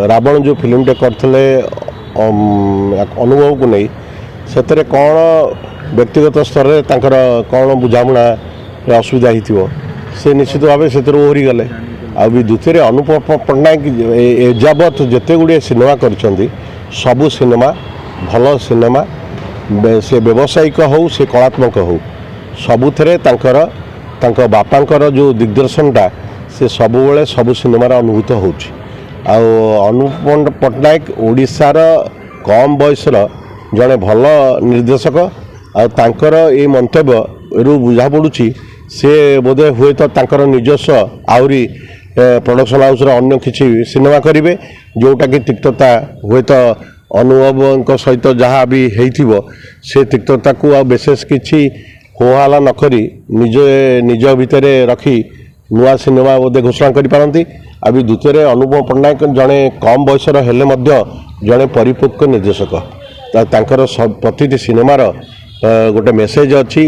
रावण जो फिल्मटे करते अनुभव को नहीं से कौन व्यक्तिगत स्तर में कौन बुझाणा असुविधा हो से निश्चित भाव से ओहरी गले भी द्वितीय अनुपम पट्टनायक एजावत जिते गुड़े सिनेमा कर सबू सिनेमा भल सिनेमा से व्यावसायिक हो से कलात्मक हो सबुथे बापांकर जो दिग्दर्शनटा से सबुबले सबु सिनेमार अनुभूत हो अनुपम पट्टनायक ओडिशार कम बयसर जड़े भल निर्देशक आर ये मंतव्य रु बुझा पड़ुछि से बोधे हुए तो निजस्व आहरी प्रोडक्शन हाउस अन्य किसी सिनेमा करेंगे जोटा कि तिक्तता हुए तो अनुभव सहित जहाँ भी हो से तिक्तता को आ विशेष किसी होहाला नक निज निज भितर रखी नुआ सिनेमा बोधे घोषणा करें अभी द्वितीय अनुपम पट्टनायक जड़े कम बयसर हेले जड़े परिपक्व निर्देशक प्रति सिनेमार गोटे मेसेज अच्छी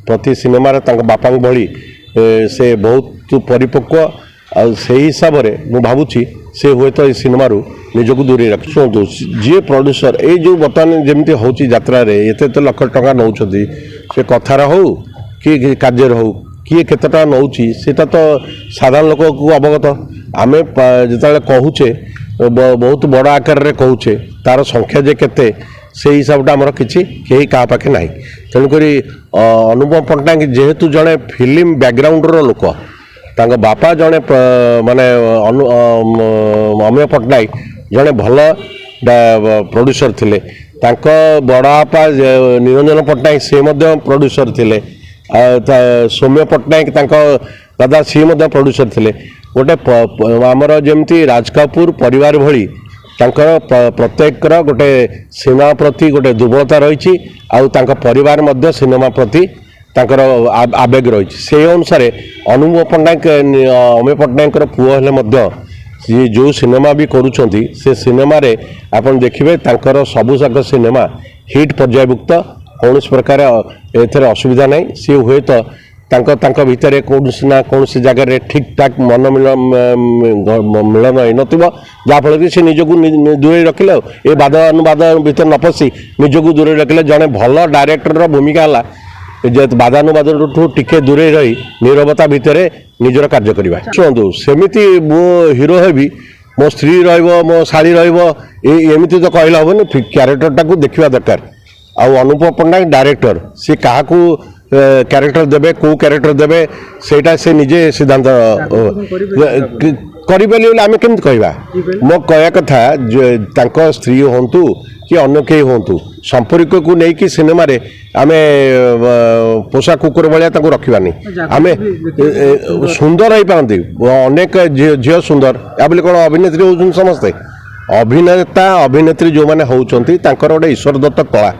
प्रति सिनेमार बापा भली से बहुत परिपक्व से हिसाब से मुझे भावुची से हुए तो ये सिनेमारू निजक दूरे रख शुणु जी प्रोड्यूसर ये जो बर्तमान जमी हूँ यात्रा एत तो लक्ष टका नौ से कथार हो कि कार्य हो किए केते टका नौ सेटा तो साधारण लोक को अवगत आम जो कहूचे बहुत बड़ आकार में कहूचे तार संख्या जे केते से हिसाब आमर किसी कहीं क्या पाखे ना तेणुक अनुपम पट्टनायक जेहेतु जड़े फिल्म बैकग्राउंड लोक बापा जड़े माने अमेय पट्टनायक जड़े भल प्रोड्यूसर थिले बड़ापा निरंजन पट्टनायक से प्रोड्यूसर थिले सौम्य पट्टनायक दादा सी प्रोड्यूसर थिले गोटे आमर जमती राज कपूर परिवार भली प्रत्येक गोटे सिनेमा प्रति गोटे दुर्बलता रही परिवार मध्य सिनेमा प्रति आवेग रही से अनुसार अनुपम पट्टनायक अमेय पट्टनायक पुओ हेले जो सिनेमा भी करुँच से सिनेमा आप देखिए सबुजाक सिनेमा हिट पर्यायभुक्त कौन प्रकार एथेर असुविधा नहीं सी हुए तो भितर कौन ना कौन जगह ठीक ठाक मन मिलन हो जहाँफल कि निजक दूरे रखिले ये बाद अनुवाद भितर न पशि निजक दूरे रखिले जड़े भल डायरेक्टर भूमिका है बादानुवाद टिके दूरे रही नीरवता भितर निजर कार्य करवा शुणु सेमती मो हिरो हेबी मो स्त्री रो शाड़ी रमती तो कहला हेनी क्यारेक्टरटा को देखा दरकार अनुपम पट्टनायक डायरेक्टर सी क्या क्यारेक्टर देवे कौ क्यारेक्टर देवे सेटा से निजे सिद्धांत करें आम केमती कहवा मो कह कथा स्त्री हूँ कि अन्य कई हूँ संपर्क को लेकिन सिनेमा आम पोषा कुकुर भाया रखानी आम सुंदर हो पारती अनेक झील सुंदर या बोले कौन अभिनेत्री होती समस्ते अभिनेता अभिनेत्री जो मैंने होती गोटे ईश्वर दत्त कला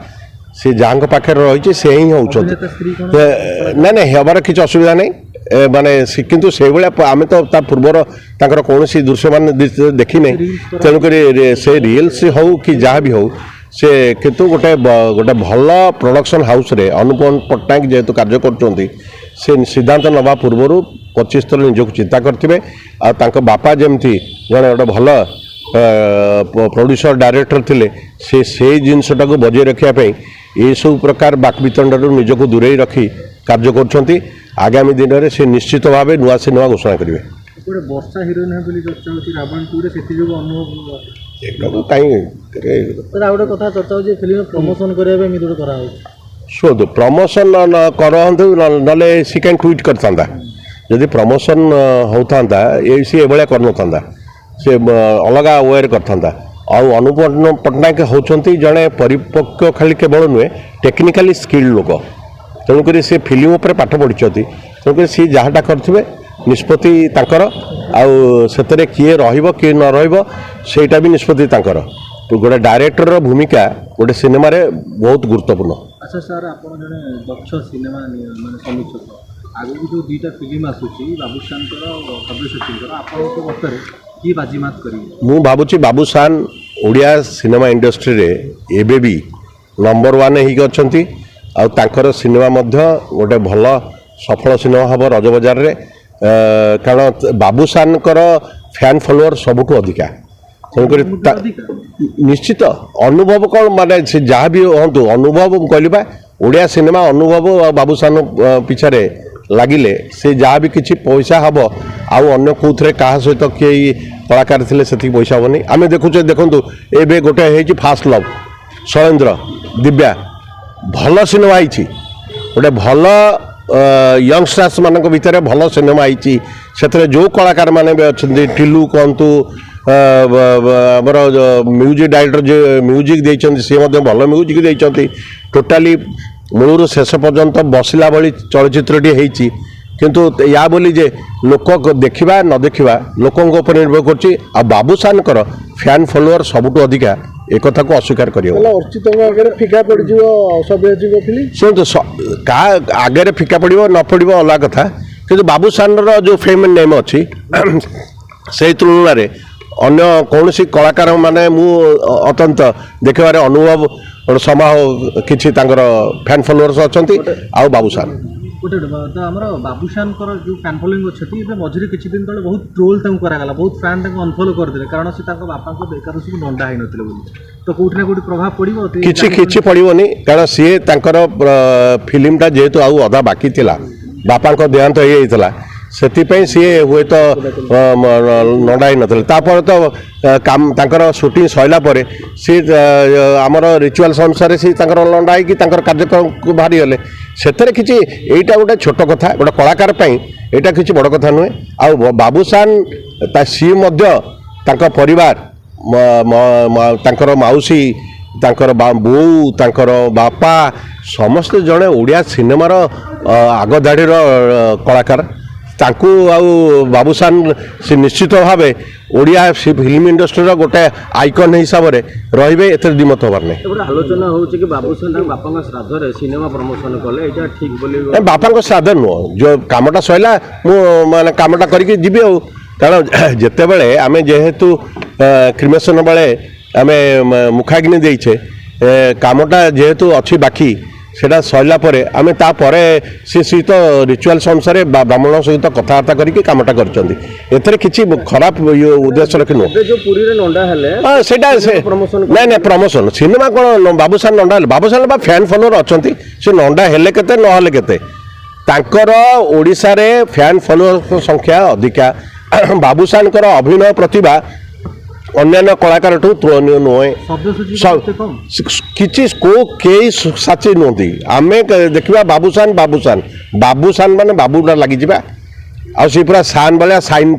से जहाँ पाखे रही से ही होती ना हबार किसी असुविधा नहीं माने किंतु से भाया आम तो पूर्वर कौन दृश्य मान देखी नहीं तेणुक से रिल्स हो कि जहाँ भी हो से किंतु गोटे गोटे भल प्रोडक्शन हाउस रे अनुपम पट्टनायक जेहेतु कार्य कर सिद्धांत नवा पूर्वर 25 थर निजक चिंता करेंगे बापा जमती जड़े गोटे भल प्रोड्यूसर डायरेक्टर थिले से जिनसटा को बजाय रखापी ये सब प्रकार बाकवितंडर निजक दूरे रखी कार्य कर आगामी दिन में से निश्चित भाव नुआ सिनेमा घोषणा करेंगे वर्षा हिरोइन है चर्चा होती रावण 2 से अनुभव कहीं कथा चर्चा हो फिल्म प्रमोशन करने मिदुर करा शुद्ध प्रमोशन करते ना सी कैन ट्वीट करता जदि प्रमोशन होता ये सी भाया कर से अलग वेयर करता अनुपम पट्टनायक होती जड़े परिपक्व खाली केवल नुहे टेक्निकाली स्किल्ड लोक तेणुक से फिल्म पर पाठ पढ़ी तेणुक सी जहाँटा करेंगे निष्पत्ति किए किए न रहीटा भी निष्पत्ति गोटे डायरेक्टर भूमिका गोटे सिनेमा बहुत गुरुत्वपूर्ण। अच्छा सर आप जड़े दक्ष सिनेमा माने समीक्षक आगे जो दुईटा फिल्म आसूची बाबूशान कबीर शेट्टी आपको मत कि बाजीमात करेंगे मु भावुची बाबूशान ओडिया सिनेमा इंडस्ट्री रे एबे भी नंबर 1 ही गच्छंती तांकर सिनेमा मध्य गोटे भल सफल सिनेमा हम रजबजार रे कारण बाबूशान फैन फॉलोअर सबुठु अधिका ତେଣୁକରି ନିଶ୍ଚିତ ଅନୁଭବ କ'ଣ ମାନେ ସେ ଯାହା ବି ହୁଅନ୍ତୁ ଅନୁଭବ ମୁଁ କହିଲି ବା ଓଡ଼ିଆ ସିନେମା ଅନୁଭବ ଆଉ ବାବୁସାନ ପିଛାରେ ଲାଗିଲେ ସେ ଯାହା ବି କିଛି ପଇସା ହେବ ଆଉ ଅନ୍ୟ କେଉଁଥିରେ କାହା ସହିତ କେହି କଳାକାର ଥିଲେ ସେତିକି ପଇସା ହେବନି ଆମେ ଦେଖୁଛେ ଦେଖନ୍ତୁ ଏବେ ଗୋଟେ ହେଇଛି ଫାଷ୍ଟ ଲଭ୍ ଶୈଳେନ୍ଦ୍ର ଦିବ୍ୟା ଭଲ ସିନେମା ହେଇଛି ଗୋଟେ ଭଲ ୟଙ୍ଗଷ୍ଟାର୍ସ ମାନଙ୍କ ଭିତରେ ଭଲ ସିନେମା ହେଇଛି ସେଥିରେ ଯେଉଁ କଳାକାରମାନେ ବି ଅଛନ୍ତି ଟିଲୁ କୁହନ୍ତୁ ଆମର ମ୍ୟୁଜିକ୍ ଡାଇରେକ୍ଟର ଯେ ମ୍ୟୁଜିକ୍ ଦେଇଛନ୍ତି ସିଏ ମଧ୍ୟ ଭଲ ମ୍ୟୁଜିକ୍ ଦେଇଛନ୍ତି ଟୋଟାଲି ମୂଳରୁ ଶେଷ ପର୍ଯ୍ୟନ୍ତ ବସିଲା ଭଳି ଚଳଚ୍ଚିତ୍ରଟି ହେଇଛି କିନ୍ତୁ ୟା ବୋଲି ଯେ ଲୋକ ଦେଖିବା ନ ଦେଖିବା ଲୋକଙ୍କ ଉପରେ ନିର୍ଭର କରୁଛି ଆଉ ବାବୁସାନଙ୍କର ଫ୍ୟାନ୍ ଫଲୋଅର ସବୁଠୁ ଅଧିକା ଏକଥାକୁ ଅସ୍ୱୀକାର କରିହେବ ଅର୍ଚ୍ଚିତଙ୍କ ଆଗରେ ଫିକା ପଡ଼ିଯିବ ସବ୍ୟସାଚୀଙ୍କ ଫିଲ୍ମ ଶୁଣନ୍ତୁ କାହା ଆଗରେ ଫିକା ପଡ଼ିବ ନ ପଡ଼ିବ ଅଲଗା କଥା କିନ୍ତୁ ବାବୁସାନର ଯେଉଁ ଫେମ୍ ନେମ୍ ଅଛି ସେଇ ତୁଳନାରେ ଅନ୍ୟ କୌଣସି କଳାକାରମାନେ ମୁଁ ଅତ୍ୟନ୍ତ ଦେଖିବାରେ ଅନୁଭବ ସମାହ କିଛି ତାଙ୍କର ଫ୍ୟାନ୍ ଫଲୋଅର୍ସ ଅଛନ୍ତି ଆଉ ବାବୁସାନ ଗୋଟେ ତ ଆମର ବାବୁସାନଙ୍କର ଯେଉଁ ଫ୍ୟାନ୍ ଫଲୋଇଂ ଅଛନ୍ତି ଏବେ ମଝିରେ କିଛି ଦିନ ତଳେ ବହୁତ ଟ୍ରୋଲ୍ ତାଙ୍କୁ କରାଗଲା ବହୁତ ଫ୍ୟାନ୍ ତାଙ୍କୁ ଅନଫଲୋ କରିଦେଲେ କାରଣ ସେ ତାଙ୍କ ବାପାଙ୍କ ଏକାଦଶୀକୁ ନଣ୍ଡା ହେଇନଥିଲେ ବୋଲି ତ କୋଉଠି ନା କୋଉଠି ପ୍ରଭାବ ପଡ଼ିବ କିଛି ପଡ଼ିବନି କାରଣ ସିଏ ତାଙ୍କର ଫିଲ୍ମଟା ଯେହେତୁ ଆଉ ଅଧା ବାକି ଥିଲା ବାପାଙ୍କ ଦେହାନ୍ତ ହେଇଯାଇଥିଲା ସେଥିପାଇଁ ସିଏ ହୁଏତ ନଣ୍ଡା ହେଇନଥିଲେ ତାପରେ ତ ତାଙ୍କର ସୁଟିଂ ସରିଲା ପରେ ସିଏ ଆମର ରିଚୁଆଲ୍ସ ଅନୁସାରେ ସିଏ ତାଙ୍କର ଲଣ୍ଡା ହେଇକି ତାଙ୍କର କାର୍ଯ୍ୟକ୍ରମକୁ ବାହାରିଗଲେ ସେଥିରେ କିଛି ଏଇଟା ଗୋଟେ ଛୋଟ କଥା ଗୋଟେ କଳାକାର ପାଇଁ ଏଇଟା କିଛି ବଡ଼ କଥା ନୁହେଁ ଆଉ ବାବୁସାନ ସିଏ ମଧ୍ୟ ତାଙ୍କ ପରିବାର ତାଙ୍କର ମାଉସୀ ତାଙ୍କର ବୋଉ ତାଙ୍କର ବାପା ସମସ୍ତେ ଜଣେ ଓଡ଼ିଆ ସିନେମାର ଆଗ ଧାଡ଼ିର କଳାକାର ତାଙ୍କୁ ଆଉ ବାବୁସାନ ସେ ନିଶ୍ଚିତ ଭାବେ ଓଡ଼ିଆ ଫିଲ୍ମ ଇଣ୍ଡଷ୍ଟ୍ରିର ଗୋଟେ ଆଇକନ୍ ହିସାବରେ ରହିବେ ଏଥିରେ ଦ୍ୱିମତ ହେବାର ନାହିଁ ଆଲୋଚନା ହେଉଛି କି ବାବୁସାନ ତାଙ୍କ ବାପାଙ୍କ ଶ୍ରାଦ୍ଧରେ ସିନେମା ପ୍ରମୋଶନ କଲେ ଏଇଟା ଠିକ୍ ବୋଲି ବାପାଙ୍କ ଶ୍ରାଦ୍ଧ ନୁହଁ ଯେଉଁ କାମଟା ସରିଲା ମୁଁ ମାନେ କାମଟା କରିକି ଯିବି ଆଉ କାରଣ ଯେତେବେଳେ ଆମେ ଯେହେତୁ କ୍ରିମେସନ୍ ବେଳେ ଆମେ ମୁଖାଗ୍ନି ଦେଇଛେ କାମଟା ଯେହେତୁ ଅଛି ବାକି সেটা সরিলা পরে আমি তাপরে সে সহিত রিচুয়ালস অনুসারে ব্রাহ্মণ সহিত কথাবার্তা করিকি কামটা করছেন এতে কিছু খারাপ উদ্দেশ্য রক্ষি নুহ সেটা না না প্রমোশন সিনেমা কোণ বাবুসান নন্ডা হলে বাবুসান বা ফ্যান ফলোअर অনেক সে নন্ডা হলে কেতে নহলে কেতে তাঁকর ওড়িশারে ফ্যান ফলোअर সংখ্যা ଅଧିକା বাবুসানଙ୍କର অভিনয় প্রতিভা ଅନ୍ୟାନ୍ୟ କଳାକାରଠୁ ତୁଳନୀୟ ନୁହେଁ କିଛି କେହି ସାଚି ନୁହନ୍ତି ଆମେ ଦେଖିବା ବାବୁସାନ ମାନେ ବାବୁଟା ଲାଗିଯିବା ଆଉ ସେ ପୁରା ସାନ୍ ଭଳିଆ ସାଇନ୍